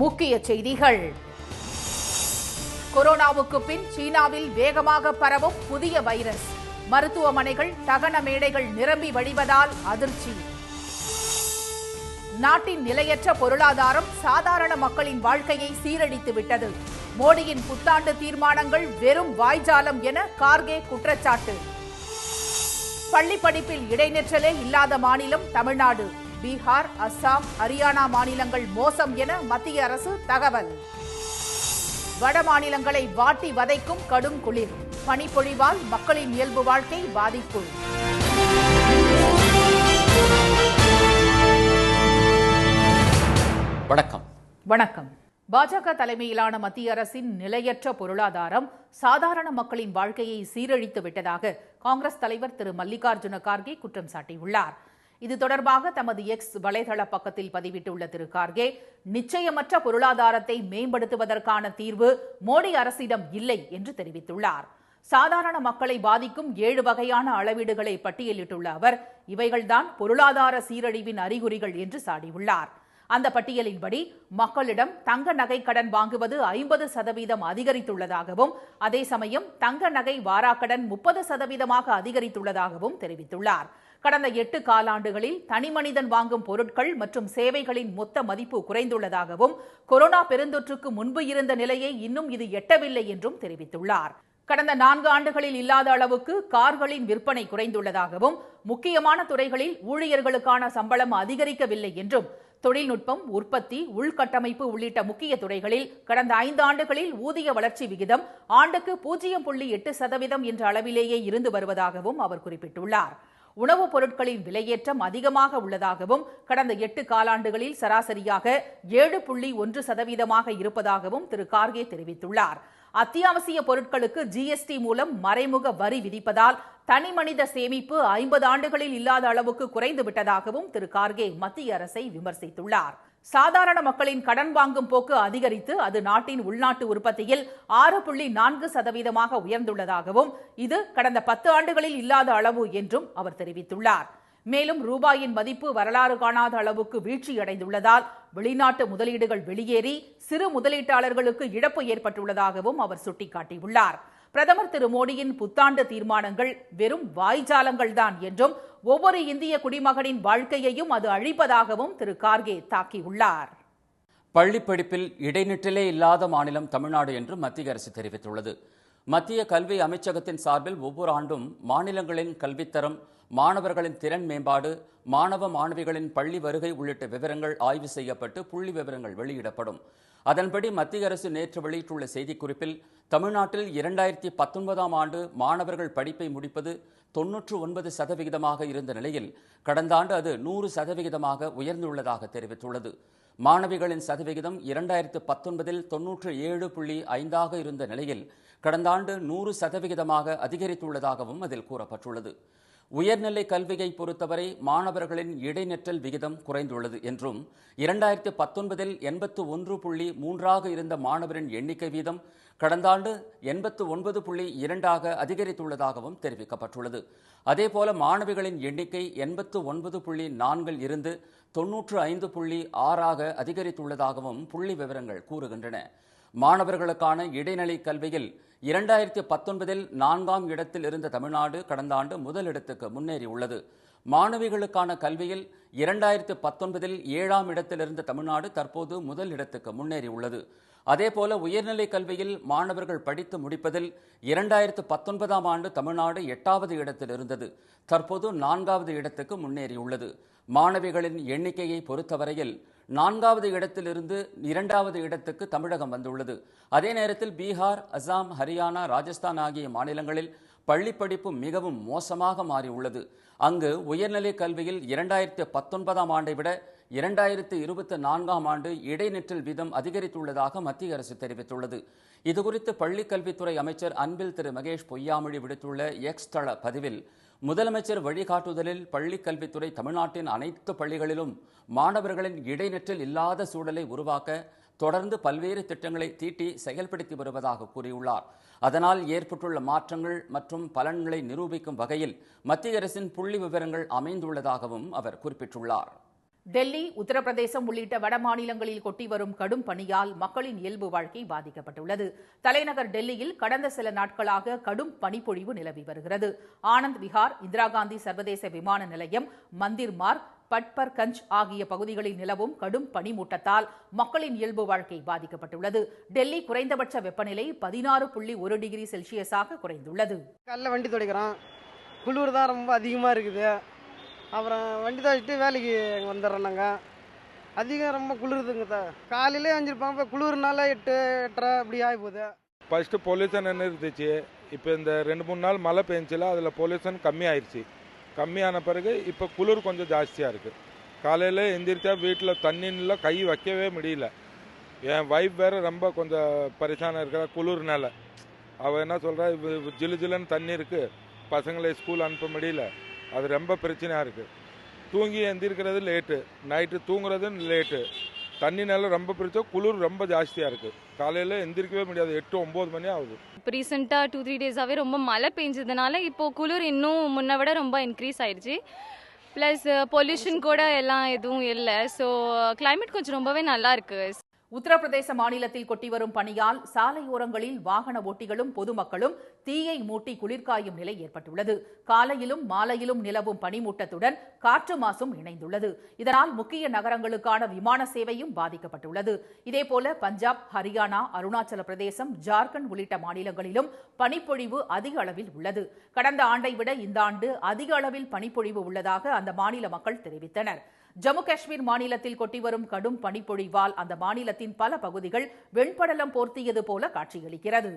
முக்கிய செய்திகள். கொரோனாவுக்கு பின் சீனாவில் வேகமாக பரவும் புதிய வைரஸ். மருத்துவமனைகள், தகன மேடைகள் நிரம்பி வழிவதால் அதிர்ச்சி. நாட்டின் நிலையற்ற பொருளாதாரம் சாதாரண மக்களின் வாழ்க்கையை சீரழித்து விட்டது. மோடியின் புத்தாண்டு தீர்மானங்கள் வெறும் வாய்ஜாலம் என கார்கே குற்றச்சாட்டு. பள்ளி படிப்பில் இடைநிற்றலே இல்லாத மாநிலம் தமிழ்நாடு. பீகார், அஸ்ஸாம், ஹரியானா மாநிலங்கள் மோசம் என மத்திய அரசு தகவல். வட மாநிலங்களை வாட்டி வதைக்கும் கடும் குளிர். பனிப்பொழிவால் மக்களின் இயல்பு வாழ்க்கை பாதிப்பு. வணக்கம். பாஜக தலைமையிலான மத்திய அரசின் நிலையற்ற பொருளாதாரம் சாதாரண மக்களின் வாழ்க்கையை சீரழித்து விட்டதாக காங்கிரஸ் தலைவர் திரு மல்லிகார்ஜுன கார்கே குற்றம் சாட்டியுள்ளார். இது தொடர்பாக தமது எக்ஸ் வலைதள பக்கத்தில் பதிவிட்டுள்ள திரு கார்கே, நிச்சயமற்ற பொருளாதாரத்தை மேம்படுத்துவதற்கான தீர்வு மோடி அரசிடம் இல்லை என்று தெரிவித்துள்ளார். சாதாரண மக்களை பாதிக்கும் 7 வகையான அளவீடுகளை பட்டியலிட்டுள்ள அவர், இவைகள்தான் பொருளாதார சீரழிவின் அறிகுறிகள் என்று சாடியுள்ளார். அந்த பட்டியலின்படி மக்களிடம் தங்க நகை கடன் வாங்குவது 50% அதிகரித்துள்ளதாகவும், அதே சமயம் தங்க நகை வாராக்கடன் 30% அதிகரித்துள்ளதாகவும் தெரிவித்துள்ளார். கடந்த 8 காலாண்டுகளில் தனிமனிதன் வாங்கும் பொருட்கள் மற்றும் சேவைகளின் மொத்த மதிப்பு குறைந்துள்ளதாகவும், கொரோனா பெருந்தொற்றுக்கு முன்பு இருந்த நிலையை இன்னும் இது எட்டவில்லை என்றும் தெரிவித்துள்ளார். கடந்த 4 ஆண்டுகளில் இல்லாத அளவுக்கு கார்களின் விற்பனை குறைந்துள்ளதாகவும், முக்கியமான துறைகளில் ஊழியர்களுக்கான சம்பளம் அதிகரிக்கவில்லை என்றும், தொழில்நுட்பம், உற்பத்தி, உள்கட்டமைப்பு உள்ளிட்ட முக்கிய துறைகளில் கடந்த 5 ஆண்டுகளில் ஊதிய வளர்ச்சி விகிதம் ஆண்டுக்கு 0.8% என்ற அளவிலேயே இருந்து வருவதாகவும் அவர் குறிப்பிட்டுள்ளார். உணவுப் பொருட்களின் விலையேற்றம் அதிகமாக உள்ளதாகவும், கடந்த 8 காலாண்டுகளில் சராசரியாக 7.1% இருப்பதாகவும் திரு கார்கே தெரிவித்துள்ளார். அத்தியாவசிய பொருட்களுக்கு ஜிஎஸ்டி மூலம் மறைமுக வரி விதிப்பதால் தனிமனித சேமிப்பு 50 ஆண்டுகளில் இல்லாத அளவுக்கு குறைந்து விட்டதாகவும் திரு கார்கே மத்திய அரசை விமர்சித்துள்ளார். சாதாரண மக்களின் கடன் வாங்கும் போக்கு அதிகரித்து அது நாட்டின் உள்நாட்டு உற்பத்தியில் 6.4% உயர்ந்துள்ளதாகவும், இது கடந்த 10 ஆண்டுகளில் இல்லாத அளவு என்றும் அவர் தெரிவித்துள்ளார். மேலும் ரூபாயின் மதிப்பு வரலாறு காணாத அளவுக்கு வீழ்ச்சியடைந்துள்ளதால் வெளிநாட்டு முதலீடுகள் வெளியேறி சிறு முதலீட்டாளர்களுக்கு இழப்பு ஏற்பட்டுள்ளதாகவும் அவர் சுட்டிக்காட்டியுள்ளார். பிரதமர் திரு மோடியின் புத்தாண்டு தீர்மானங்கள் வெறும் வாய்ஜாலங்கள்தான் என்றும், ஒவ்வொரு இந்திய குடிமகனின் வாழ்க்கையையும் அது அழிப்பதாகவும் திரு கார்கே தாக்கியுள்ளார். பள்ளி படிப்பில் இடைநிற்றலே இல்லாத மாநிலம் தமிழ்நாடு என்று மத்திய அரசு தெரிவித்துள்ளது. மத்திய கல்வி அமைச்சகத்தின் சார்பில் ஒவ்வொரு ஆண்டும் மாநிலங்களின் கல்வித்தரம், மாணவர்களின் திறன் மேம்பாடு, மாணவ மாணவிகளின் பள்ளி வருகை உள்ளிட்ட விவரங்கள் ஆய்வு செய்யப்பட்டு புள்ளி விவரங்கள் வெளியிடப்படும். அதன்படி மத்திய அரசு நேற்று வெளியிட்டுள்ள செய்திக்குறிப்பில், தமிழ்நாட்டில் 2019ஆம் ஆண்டு மாணவர்கள் படிப்பை முடிப்பது 99% இருந்த நிலையில் கடந்த ஆண்டு அது 100% உயர்ந்துள்ளதாக தெரிவித்துள்ளது. மாணவிகளின் சதவிகிதம் 2019இல் 97.5 இருந்த நிலையில் கடந்த ஆண்டு 100% அதிகரித்துள்ளதாகவும் அதில் கூறப்பட்டுள்ளது. உயர்நிலை கல்வியை பொறுத்தவரை மாணவர்களின் இடைநிற்றல் விகிதம் குறைந்துள்ளது என்றும், 2019இல் 81.3 இருந்த மாணவரின் எண்ணிக்கை வீதம் கடந்த ஆண்டு 89.2 அதிகரித்துள்ளதாகவும் தெரிவிக்கப்பட்டுள்ளது. அதேபோல மாணவிகளின் எண்ணிக்கை 89.4 இருந்து 95.6 அதிகரித்துள்ளதாகவும் புள்ளி விவரங்கள் கூறுகின்றன. மாணவர்களுக்கான இடைநிலை கல்வியில் 2019இல் 4ஆம் இடத்தில் இருந்த தமிழ்நாடு கடந்த ஆண்டு முதலிடத்துக்கு முன்னேறியுள்ளது. மாணவிகளுக்கான கல்வியில் 2019இல் 7ஆம் இடத்தில் இருந்த தமிழ்நாடு தற்போது முதல் இடத்துக்கு முன்னேறியுள்ளது. அதேபோல உயர்நிலை கல்வியில் மாணவர்கள் படித்து முடிப்பதில் 2019ஆம் ஆண்டு தமிழ்நாடு 8வது இடத்தில் இருந்தது. தற்போது 4வது இடத்துக்கு முன்னேறியுள்ளது. மாணவிகளின் எண்ணிக்கையை பொறுத்தவரையில் 4வது இடத்திலிருந்து 2வது இடத்துக்கு தமிழகம் வந்துள்ளது. அதே நேரத்தில் பீகார், அஸ்ஸாம், ஹரியானா, ராஜஸ்தான் ஆகிய மாநிலங்களில் பள்ளி படிப்பு மிகவும் மோசமாக மாறியுள்ளது. அங்கு உயர்நிலை கல்வியில் 2019ஆம் ஆண்டை விட 2024ஆம் ஆண்டு இடைநிற்றல் வீதம் அதிகரித்துள்ளதாக மத்திய அரசு தெரிவித்துள்ளது. இதுகுறித்து பள்ளிக்கல்வித்துறை அமைச்சர் அன்பில் திரு மகேஷ் பொய்யாமொழி விடுத்துள்ள எக்ஸ் தள பதிவில், முதலமைச்சர் வழிகாட்டுதலில் பள்ளிக்கல்வித்துறை தமிழ்நாட்டின் அனைத்து பள்ளிகளிலும் மாணவர்களின் இடைநிற்றல் இல்லாத சூழலை உருவாக்க தொடர்ந்து பல்வேறு திட்டங்களை தீட்டி செயல்படுத்தி வருவதாக கூறியுள்ளார். அதனால் ஏற்பட்டுள்ள மாற்றங்கள் மற்றும் பலன்களை நிரூபிக்கும் வகையில் மத்திய அரசின் புள்ளி விவரங்கள் அமைந்துள்ளதாகவும் அவர் குறிப்பிட்டுள்ளார். டெல்லி, உத்தரப்பிரதேசம் உள்ளிட்ட வட மாநிலங்களில் கொட்டி வரும் கடும் பனியால் மக்களின் இயல்பு வாழ்க்கை பாதிக்கப்பட்டுள்ளது. தலைநகர் டெல்லியில் கடந்த சில நாட்களாக கடும் பனிப்பொழிவு நிலவி வருகிறது. ஆனந்த் விஹார், இந்திரா காந்தி சர்வதேச விமான நிலையம், மந்திர் மார்க், பட்பர்கஞ்ச் ஆகிய பகுதிகளில் நிலவும் கடும் பனிமூட்டத்தால் மக்களின் இயல்பு வாழ்க்கை பாதிக்கப்பட்டுள்ளது. டெல்லி குறைந்தபட்ச வெப்பநிலை 16.1 டிகிரி செல்சியஸாக குறைந்துள்ளது. காலைல வண்டி துடைக்கிறோம், குளிர் தான் ரொம்ப அதிகமாக இருக்குது. அப்புறம் வண்டி துவைச்சிட்டு வேலைக்கு வந்துடுறோம். நாங்கள் அதிகம் ரொம்ப குளிருதுங்க. காலையிலே அஞ்சிருப்பாங்க, இப்போ குளிர்னால 8, 8:30 அப்படி ஆகி போகுது. ஃபஸ்ட்டு பொல்யூஷன் என்ன இருந்துச்சு, இப்போ இந்த 2-3 நாள் மழை பெஞ்சில அதில் பொல்யூஷன் கம்மியாயிடுச்சு. கம்மியான பிறகு இப்போ குளிர் கொஞ்சம் ஜாஸ்தியாக இருக்குது. காலையில் எந்திரிச்சா வீட்டில் தண்ணின்ல கை வைக்கவே முடியல. என் வைஃப் வேறு ரொம்ப கொஞ்சம் பரிசான இருக்கிற குளிர்னால. அவள் என்ன சொல்கிறா, ஜிலு ஜிலுன்னு தண்ணி இருக்குது, பசங்களை ஸ்கூல் அனுப்ப முடியல, அது ரொம்ப பிரச்சனையாக இருக்குது. தூங்கி எந்திரிக்கிறது லேட்டு, நைட்டு தூங்குறது லேட்டு. தண்ணினால ரொம்ப பிரச்சனை, குளிர் ரொம்ப ஜாஸ்தியாக இருக்குது. காலையில் எந்திரிக்கவே முடியாது, 8-9 மணி ஆகுது. இப்போ ரீசெண்டாக 2-3 டேஸாகவே ரொம்ப மழை பெஞ்சதுனால இப்போது குளிர் இன்னும் முன்னை விட ரொம்ப இன்க்ரீஸ் ஆயிடுச்சு. ப்ளஸ் பொல்யூஷன் கூட எல்லாம் எதுவும் இல்லை. ஸோ கிளைமேட் கொஞ்சம் ரொம்பவே நல்லா இருக்குது. உத்தரப்பிரதேச மாநிலத்தில் கொட்டி வரும் பனியால் சாலையோரங்களில் வாகன ஓட்டிகளும் பொதுமக்களும் தீயை மூட்டி குளிர்காயும் நிலை ஏற்பட்டுள்ளது. காலையிலும் மாலையிலும் நிலவும் பனிமூட்டத்துடன் காற்று மாசும் இணைந்துள்ளது. இதனால் முக்கிய நகரங்களுக்கான விமான சேவையும் பாதிக்கப்பட்டுள்ளது. இதேபோல பஞ்சாப், ஹரியானா, அருணாச்சல பிரதேசம், ஜார்க்கண்ட் உள்ளிட்ட மாநிலங்களிலும் பனிப்பொழிவு அதிக அளவில் உள்ளது. கடந்த ஆண்டை விட இந்த ஆண்டு அதிக அளவில் பனிப்பொழிவு உள்ளதாக அந்த மாநில மக்கள் தெரிவித்தனர். ஜம்மு காஷ்மீர் மாநிலத்தில் கொட்டி வரும் கடும் பனிப்பொழிவால் அந்த மாநிலத்தின் பல பகுதிகள் வெண்படலம் போர்த்தியது போல காட்சியளிக்கிறது.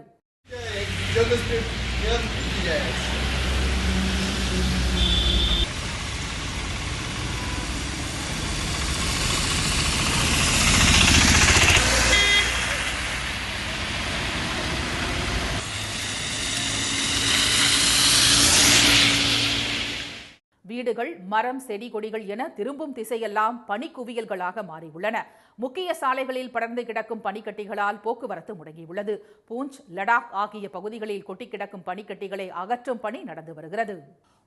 வீடுகள், மரம், செடி கொடிகள் என திரும்பும் திசையெல்லாம் பனிக்குவியல்களாக மாறியுள்ளன. முக்கிய சாலைகளில் படர்ந்து கிடக்கும் பனிக்கட்டிகளால் போக்குவரத்து முடங்கியுள்ளது. பூஞ்ச், லடாக் ஆகிய பகுதிகளில் கொட்டி கிடக்கும் பனிக்கட்டிகளை அகற்றும் பணி நடந்து வருகிறது.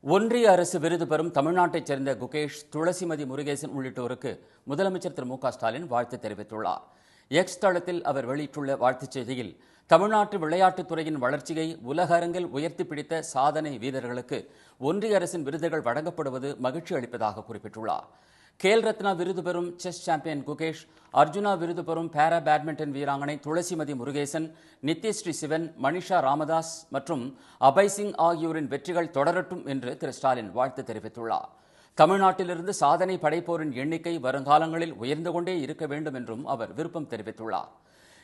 ஒன்றிய அரசு விருது பெறும் தமிழ்நாட்டைச் சேர்ந்த குகேஷ், துளசிமதி முருகேசன் உள்ளிட்டோருக்கு முதலமைச்சர் திரு மு.க. ஸ்டாலின் வாழ்த்து தெரிவித்துள்ளார். எக்ஸ் தளத்தில் அவர் வெளியிட்டுள்ள வாழ்த்துச் செய்தியில், தமிழ்நாட்டு விளையாட்டுத் துறையின் வளர்ச்சியை உலக அரங்கில் உயர்த்தி பிடித்த சாதனை வீரர்களுக்கு ஒன்றிய அரசின் விருதுகள் வழங்கப்படுவது மகிழ்ச்சி அளிப்பதாக குறிப்பிட்டுள்ளார். கேல் ரத்னா விருது பெறும் செஸ் சாம்பியன் குகேஷ், அர்ஜுனா விருது பெறும் பாரா பேட்மிண்டன் வீராங்கனை துளசிமதி முருகேசன், நித்யஸ்ரீ சிவன், மனிஷா ராமதாஸ் மற்றும் அபய் சிங் ஆகியோரின் வெற்றிகள் தொடரட்டும் என்று திரு ஸ்டாலின் வாழ்த்து தெரிவித்துள்ளார். தமிழ்நாட்டிலிருந்து சாதனை படைப்போரின் எண்ணிக்கை வருங்காலங்களில் உயர்ந்து கொண்டே இருக்க வேண்டும் என்றும் அவர் விருப்பம் தெரிவித்துள்ளார்.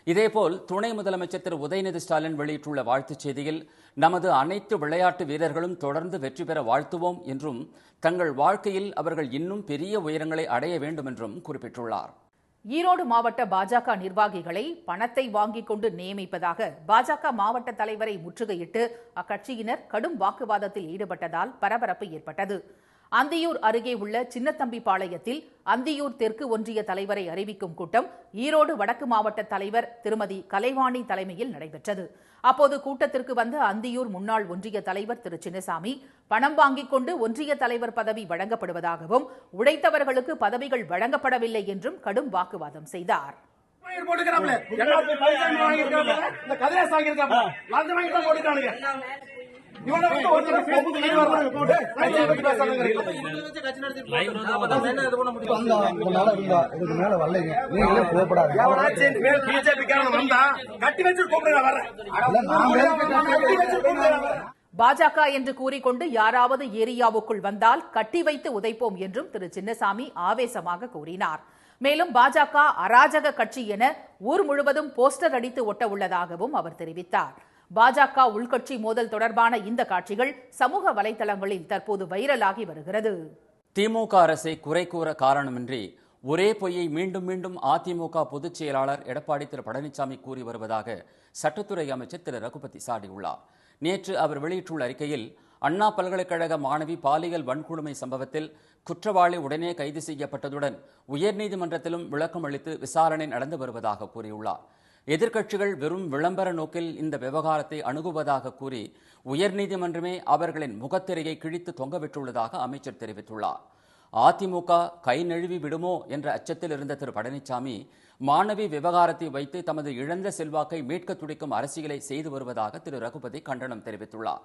இதேபோல் துணை முதலமைச்சர் திரு உதயநிதி ஸ்டாலின் வெளியிட்டுள்ள வாழ்த்துச் செய்தியில், நமது அனைத்து விளையாட்டு வீரர்களும் தொடர்ந்து வெற்றி பெற வாழ்த்துவோம் என்றும் தங்கள் வாழ்க்கையில் அவர்கள் இன்னும் பெரிய உயரங்களை அடைய வேண்டும் என்றும் குறிப்பிட்டுள்ளார். ஈரோடு மாவட்ட பாஜக நிர்வாகிகளை பணத்தை வாங்கிக் கொண்டு நியமிப்பதாக பாஜக மாவட்ட தலைவரை முற்றுகையிட்டு அக்கட்சியினர் கடும் வாக்குவாதத்தில் ஈடுபட்டதால் பரபரப்பு ஏற்பட்டது. அந்தியூர் அருகே உள்ள சின்னத்தம்பிபாளையத்தில் அந்தியூர் தெற்கு ஒன்றிய தலைவரை அறிவிக்கும் கூட்டம் ஈரோடு வடக்கு மாவட்ட தலைவர் திருமதி கலைவாணி தலைமையில் நடைபெற்றது. அப்போது கூட்டத்திற்கு வந்த அந்தியூர் முன்னாள் ஒன்றிய தலைவர் திரு சின்னசாமி, பணம் வாங்கிக் கொண்டு ஒன்றிய தலைவர் பதவி வழங்கப்படுவதாகவும் உழைத்தவர்களுக்கு பதவிகள் வழங்கப்படவில்லை என்றும் கடும் வாக்குவாதம் செய்தார். பாஜக என்று கூறிக்கொண்டு யாராவது ஏரியாவுக்குள் வந்தால் கட்டி வைத்து உதைப்போம் என்றும் திரு சின்னசாமி ஆவேசமாக கூறினார். மேலும் பாஜக அராஜக கட்சி என ஊர் முழுவதும் போஸ்டர் அடித்து ஒட்ட உள்ளதாகவும் அவர் தெரிவித்தார். பாஜக உள்கட்சி மோதல் தொடர்பான இந்த காட்சிகள் சமூக வலைதளங்களில் தற்போது வைரலாகி வருகிறது. திமுக அரசை குறை கூற காரணமின்றி ஒரே பொய்யை மீண்டும் மீண்டும் அதிமுக பொதுச் செயலாளர் எடப்பாடி திரு பழனிசாமி கூறி வருவதாக சட்டத்துறை அமைச்சர் திரு ரகுபதி சாடியுள்ளார். நேற்று அவர் வெளியிட்டுள்ள அறிக்கையில், அண்ணா பல்கலைக்கழக மாணவி பாலியல் வன்கொடுமை சம்பவத்தில் குற்றவாளி உடனே கைது செய்யப்பட்டதுடன் உயர்நீதிமன்றத்திலும் விளக்கம் அளித்து விசாரணை நடந்து வருவதாக கூறியுள்ளார். எதிர்க்கட்சிகள் வெறும் விளம்பர நோக்கில் இந்த விவகாரத்தை அணுகுவதாக கூறி உயர்நீதிமன்றமே அவர்களின் முகத்திரையை கிழித்து தொங்கவிட்டுள்ளதாக அமைச்சர் தெரிவித்துள்ளார். அதிமுக கை நழுவி விடுமோ என்ற அச்சத்தில் இருந்த திரு பழனிசாமி மாணவி விவகாரத்தை வைத்து தமது இழந்த செல்வாக்கை மீட்க துடிக்கும் அரசியலை செய்து வருவதாக திரு ரகுபதி கண்டனம் தெரிவித்துள்ளார்.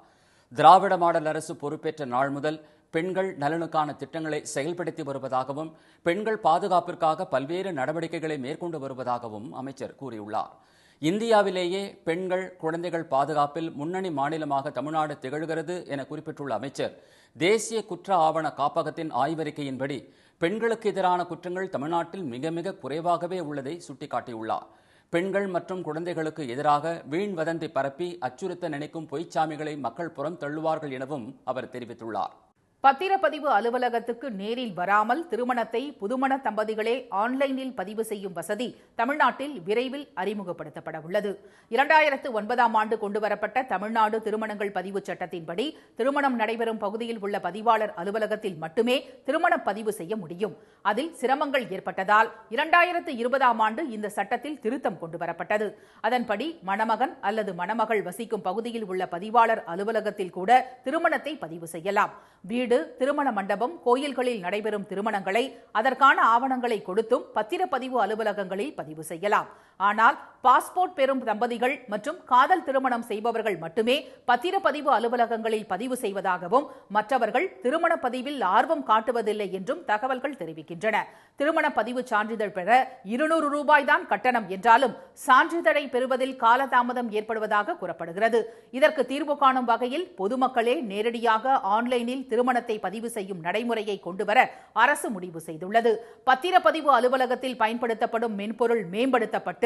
திராவிட மாடல் அரசு பொறுப்பேற்ற நாள் முதல் பெண்கள் நலனுக்கான திட்டங்களை செயல்படுத்தி வருவதாகவும் பெண்கள் பாதுகாப்பிற்காக பல்வேறு நடவடிக்கைகளை மேற்கொண்டு வருவதாகவும் அமைச்சர் கூறியுள்ளார். இந்தியாவிலேயே பெண்கள் குழந்தைகள் பாதுகாப்பில் முன்னணி மாநிலமாக தமிழ்நாடு திகழ்கிறது என குறிப்பிட்டுள்ள அமைச்சர், தேசிய குற்ற ஆவண காப்பகத்தின் ஆய்வறிக்கையின்படி பெண்களுக்கு எதிரான குற்றங்கள் தமிழ்நாட்டில் மிக மிக குறைவாகவே உள்ளதை சுட்டிக்காட்டியுள்ளார். பெண்கள் மற்றும் குழந்தைகளுக்கு எதிராக வீண் வதந்தி பரப்பி அச்சுறுத்த நினைக்கும் பொய்ச்சாமிகளை மக்கள் புறம் தள்ளுவார்கள் எனவும் அவர் தெரிவித்துள்ளார். பத்திரப்பதிவு அலுவலகத்துக்கு நேரில் வராமல் திருமணத்தை புதுமண தம்பதிகளே ஆன்லைனில் பதிவு செய்யும் வசதி தமிழ்நாட்டில் விரைவில் அறிமுகப்படுத்தப்பட உள்ளது. 2009ஆம் ஆண்டு கொண்டுவரப்பட்ட தமிழ்நாடு திருமணங்கள் பதிவு சட்டத்தின்படி திருமணம் நடைபெறும் பகுதியில் உள்ள பதிவாளர் அலுவலகத்தில் மட்டுமே திருமணம் பதிவு செய்ய முடியும். அதில் சிரமங்கள் ஏற்பட்டதால் 2020ஆம் ஆண்டு இந்த சட்டத்தில் திருத்தம் கொண்டுவரப்பட்டது. அதன்படி மணமகன் அல்லது மணமகள் வசிக்கும் பகுதியில் உள்ள பதிவாளர் அலுவலகத்தில் கூட திருமணத்தை பதிவு செய்யலாம். வீடு, திருமண மண்டபம், கோயில்களில் நடைபெறும் திருமணங்களை அதற்கான ஆவணங்களை கொடுத்தும் பத்திரப்பதிவு அலுவலகங்களில் பதிவு செய்யலாம். ஆனால் பாஸ்போர்ட் பெறும் தம்பதிகள் மற்றும் காதல் திருமணம் செய்பவர்கள் மட்டுமே பத்திரப்பதிவு அலுவலகங்களில் பதிவு செய்வதாகவும் மற்றவர்கள் திருமண பதிவில் ஆர்வம் காட்டுவதில்லை என்றும் தகவல்கள் தெரிவிக்கின்றன. திருமண பதிவு சான்றிதழ் பெற 200 ரூபாய் தான் கட்டணம் என்றாலும் சான்றிதழை பெறுவதில் காலதாமதம் ஏற்படுவதாக கூறப்படுகிறது. இதற்கு தீர்வு காணும் வகையில் பொதுமக்களே நேரடியாக ஆன்லைனில் திருமணத்தை பதிவு செய்யும் நடைமுறையை கொண்டுவர அரசு முடிவு செய்துள்ளது. பத்திரப்பதிவு அலுவலகத்தில் பயன்படுத்தப்படும் மென்பொருள் மேம்படுத்தப்பட்டு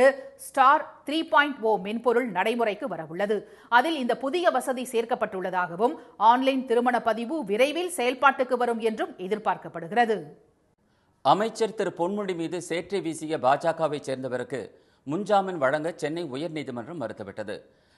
ஸ்டார் 3.0 மென்பொருள் நடைமுறைக்கு வரவுள்ளது. அதில் இந்த புதிய வசதி சேர்க்கப்பட்டுள்ளதாகவும் ஆன்லைன் திருமண பதிவு விரைவில் செயல்பாட்டுக்கு வரும் என்றும் எதிர்பார்க்கப்படுகிறது. அமைச்சர் திரு பொன்முடி மீது சேற்றை வீசிய பாஜகவை சேர்ந்தவருக்கு முன்ஜாமீன் வழங்க சென்னை உயர்நீதிமன்றம் மறுத்துவிட்டது.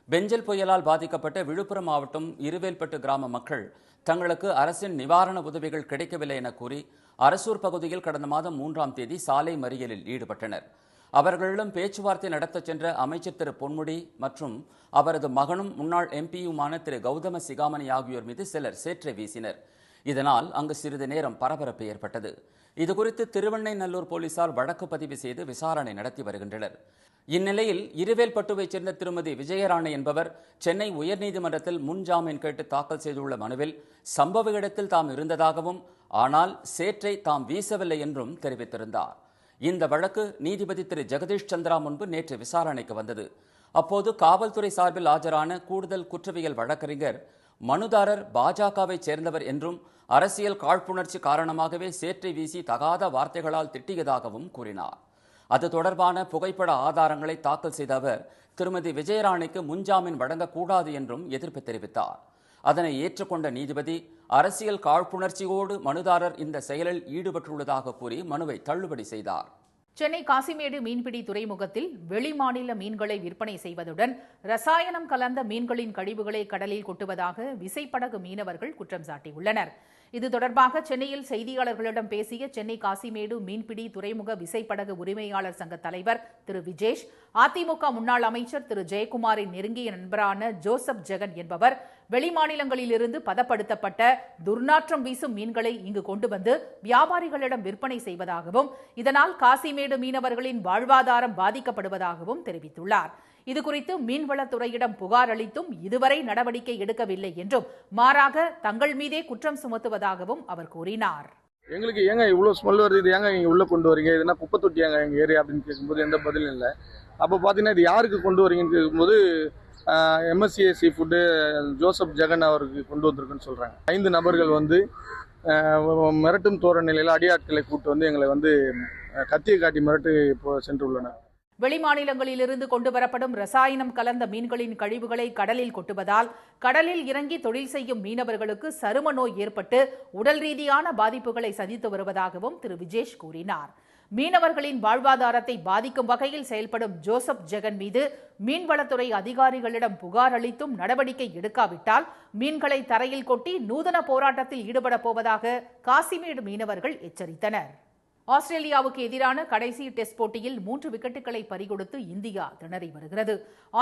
பெஞ்சல் புயலால் பாதிக்கப்பட்ட விழுப்புரம் மாவட்டம் இருவேல்பட்டு கிராம மக்கள் தங்களுக்கு அரசின் நிவாரண உதவிகள் கிடைக்கவில்லை என கூறி அரசூர் பகுதியில் கடந்த மாதம் 3ஆம் தேதி சாலை மறியலில் ஈடுபட்டனர். அவர்களிடம் பேச்சுவார்த்தை நடத்தச் சென்ற அமைச்சர் திரு பொன்முடி மற்றும் அவரது மகனும் முன்னாள் எம்பியுமான திரு கௌதம சிகாமணி ஆகியோர் மீது சிலர் சேற்றை வீசினர். இதனால் அங்கு சிறிது நேரம் பரபரப்பு ஏற்பட்டது. இதுகுறித்து திருவெண்ணைநல்லூர் போலீசார் வழக்கு பதிவு செய்து விசாரணை நடத்தி வருகின்றனர். இந்நிலையில் இருவேல்பட்டுவைச் சேர்ந்த திருமதி விஜயராணி என்பவர் சென்னை உயர்நீதிமன்றத்தில் முன்ஜாமீன் கேட்டு தாக்கல் செய்துள்ள மனுவில் சம்பவ இடத்தில் தாம் இருந்ததாகவும் ஆனால் சேற்றை தாம் வீசவில்லை என்றும் தெரிவித்திருந்தார். இந்த வழக்கு நீதிபதி திரு ஜெகதீஷ் சந்திரா முன்பு நேற்று விசாரணைக்கு வந்தது. அப்போது காவல்துறை சார்பில் ஆஜரான கூடுதல் குற்றவியல் வழக்கறிஞர் மனுதாரர் பாஜகவை சேர்ந்தவர் என்றும் அரசியல் காழ்ப்புணர்ச்சி காரணமாகவே சேற்றை வீசி தகாத வார்த்தைகளால் திட்டியதாகவும் கூறினார். அது தொடர்பான புகைப்பட ஆதாரங்களை தாக்கல் செய்த அவர் திருமதி விஜயராணிக்கு முன்ஜாமீன் வழங்கக்கூடாது என்றும் எதிர்ப்பு தெரிவித்தார். அதனை ஏற்றுக்கொண்ட நீதிபதி அரசியல் காழ்ப்புணர்ச்சியோடு மனுதாரர் இந்த செயலில் ஈடுபட்டுள்ளதாக கூறி மனுவை தள்ளுபடி செய்தார். சென்னை காசிமேடு மீன்பிடி துறைமுகத்தில் வெளிமாநில மீன்களை விற்பனை செய்வதுடன் ரசாயனம் கலந்த மீன்களின் கழிவுகளை கடலில் கொட்டுவதாக விசைப்படகு மீனவர்கள் குற்றம் சாட்டியுள்ளனர். இது தொடர்பாக சென்னையில் செய்தியாளர்களிடம் பேசிய சென்னை காசிமேடு மீன்பிடி துறைமுக விசைப்படகு உரிமையாளர் சங்க தலைவர் திரு விஜேஷ், அதிமுக முன்னாள் அமைச்சர் திரு ஜெயக்குமாரின் நெருங்கிய நண்பரான ஜோசப் ஜெகன் என்பவர் வெளிமாநிலங்களிலிருந்து பதப்படுத்தப்பட்ட துர்நாற்றம் வீசும் மீன்களை இங்கு கொண்டு வந்து வியாபாரிகளிடம் விற்பனை செய்வதாகவும் இதனால் காசிமேடு மீனவர்களின் வாழ்வாதாரம் பாதிக்கப்படுவதாகவும் தெரிவித்துள்ளார். இதுகுறித்து மீன்வளத்துறையிடம் புகார் அளித்தும் இதுவரை நடவடிக்கை எடுக்கவில்லை என்றும் மாறாக தங்கள் மீதே குற்றம் சுமத்துவதாகவும் அவர் கூறினார். எங்களுக்கு ஏங்க இவ்வளோ ஸ்மெல் வருது, இது ஏங்க இங்கே உள்ளே கொண்டு வரீங்க, இதுனா குப்பை தொட்டி ஏங்க எங்கள் ஏரியா அப்படின்னு கேட்கும்போது எந்த பதிலும் இல்லை. அப்போ பார்த்தீங்கன்னா இது யாருக்கு கொண்டு வரீங்கன்னு கேட்கும்போது எம்எஸ்சிஏ ஃபுட்டு ஜோசப் ஜெகன் அவருக்கு கொண்டு வந்திருக்குன்னு சொல்கிறாங்க. 5 நபர்கள் வந்து மிரட்டும் தோற நிலையில் அடியாட்களை கூப்பிட்டு வந்து எங்களை வந்து கத்தியை காட்டி மிரட்டு இப்போ சென்றுள்ளனர். வெளிமாநிலங்களிலிருந்து கொண்டுவரப்படும் ரசாயனம் கலந்த மீன்களின் கழிவுகளை கடலில் கொட்டுவதால் கடலில் இறங்கி தொழில் செய்யும் மீனவர்களுக்கு சரும நோய் ஏற்பட்டு உடல் ரீதியான பாதிப்புகளை சந்தித்து வருவதாகவும் திரு விஜேஷ் கூறினார். மீனவர்களின் வாழ்வாதாரத்தை பாதிக்கும் வகையில் செயல்படும் ஜோசப் ஜெகன் மீது மீன்வளத்துறை அதிகாரிகளிடம் புகார் அளித்தும் நடவடிக்கை எடுக்காவிட்டால் மீன்களை தரையில் கொட்டி நூதன போராட்டத்தில் ஈடுபடப் போவதாக காசிமேடு மீனவர்கள் எச்சரித்தனர். ஆஸ்திரேலியாவுக்கு எதிரான கடைசி டெஸ்ட் போட்டியில் 3 விக்கெட்டுகளை பறிகொடுத்து இந்தியா திணறி வருகிறது.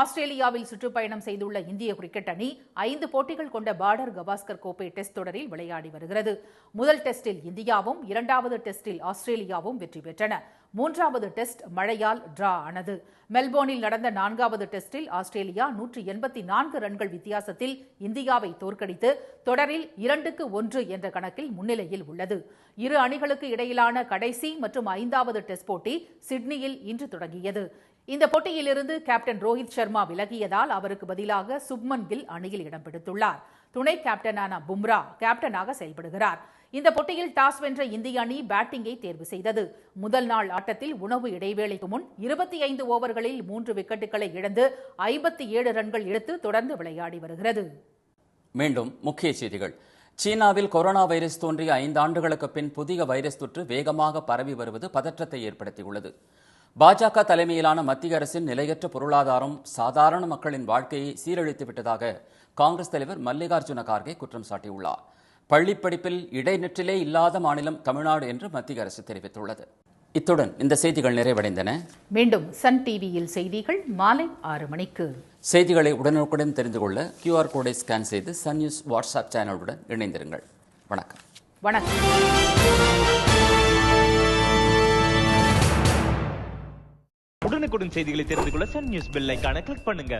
ஆஸ்திரேலியாவில் சுற்றுப்பயணம் செய்துள்ள இந்திய கிரிக்கெட் அணி 5 போட்டிகள் கொண்ட பார்டர் கவாஸ்கர் கோப்பை டெஸ்ட் தொடரில் விளையாடி வருகிறது. முதல் டெஸ்டில் இந்தியாவும் 2வது டெஸ்டில் ஆஸ்திரேலியாவும் வெற்றி பெற்றன. 3வது டெஸ்ட் மழையால் டிரா ஆனது. மெல்போர்னில் நடந்த 4வது டெஸ்டில் ஆஸ்திரேலியா 184 ரன்கள் வித்தியாசத்தில் இந்தியாவை தோற்கடித்து தொடரில் 2-1 என்ற கணக்கில் முன்னிலையில் உள்ளது. இரு அணிகளுக்கு இடையிலான கடைசி மற்றும் 5வது டெஸ்ட் போட்டி சிட்னியில் இன்று தொடங்கியது. இந்த போட்டியிலிருந்து கேப்டன் ரோஹித் சர்மா விலகியதால் அவருக்கு பதிலாக சுப்மன் கில் அணியில் இடம் பிடித்துள்ளார். துணை கேப்டனான பும்ரா கேப்டனாக செயல்படுகிறார். இந்த போட்டியில் டாஸ் வென்ற இந்திய அணி பேட்டிங்கை தேர்வு செய்தது. முதல் நாள் ஆட்டத்தில் உணவு இடைவேளைக்கு முன் 25 ஓவர்களில் 3 விக்கெட்டுகளை இழந்து 57 ரன்கள் எடுத்து தொடர்ந்து விளையாடி வருகிறது. மீண்டும் முக்கிய செய்திகள். சீனாவில் கொரோனா வைரஸ் தோன்றிய 5 ஆண்டுகளுக்கு பின் புதிய வைரஸ் தொற்று வேகமாக பரவி வருவது பதற்றத்தை ஏற்படுத்தியுள்ளது. பாஜக தலைமையிலான மத்திய அரசின் நிலையற்ற பொருளாதாரம் சாதாரண மக்களின் வாழ்க்கையை சீரழித்து விட்டதாக காங்கிரஸ் தலைவர் மல்லிகார்ஜுன கார்கே குற்றம் சாட்டியுள்ளார். பள்ளிப்படிப்பில் இடைநிற்றலே இல்லாத மாநிலம் தமிழ்நாடு என்று மத்திய அரசு தெரிவித்துள்ளது. இத்துடன் இந்த செய்திகள் நிறைவடைந்தன. மீண்டும் சன் டிவியில் செய்திகள் மாலை 6 மணிக்கு. செய்திகளை உடனுக்குடன் தெரிந்து கொள்ள QR கோடை ஸ்கேன் செய்து சன் நியூஸ் வாட்ஸ்அப் சேனலுடன் இணைந்திருங்கள். வணக்கம். வணக்கம். உடனுக்குடன் செய்திகளை தெரிந்து கொள்ள சன் நியூஸ் பெல் ஐகானை கிளிக் பண்ணுங்க.